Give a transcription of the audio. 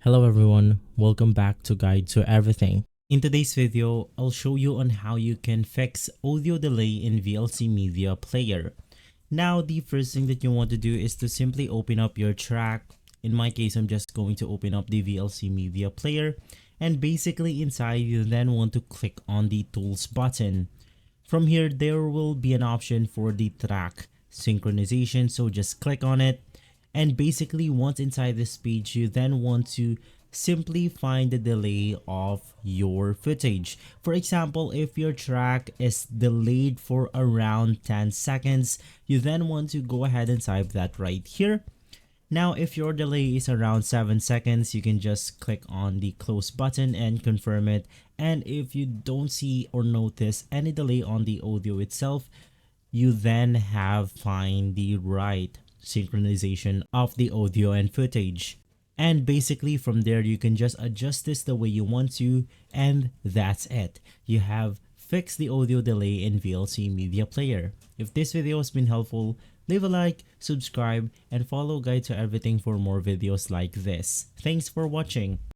Hello everyone, welcome back to Guide to Everything. In today's video, I'll show you on how you can fix audio delay in VLC Media Player. Now, the first thing that you want to do is to simply open up your track. In my case, I'm just going to open up the VLC Media Player, and basically inside you then want to click on the Tools button. From here, there will be an option for the track synchronization, so just click on it. And basically, once inside this page, you then want to simply find the delay of your footage. For example, if your track is delayed for around 10 seconds, you then want to go ahead and type that right here. Now, if your delay is around 7 seconds, you can just click on the close button and confirm it. And if you don't see or notice any delay on the audio itself, you then have find the right synchronization of the audio and footage. And basically from there, you can just adjust this the way you want to, and that's it. You have fixed the audio delay in VLC Media Player. If this video has been helpful, leave a like, subscribe, and follow Guide to Everything for more videos like this. Thanks for watching.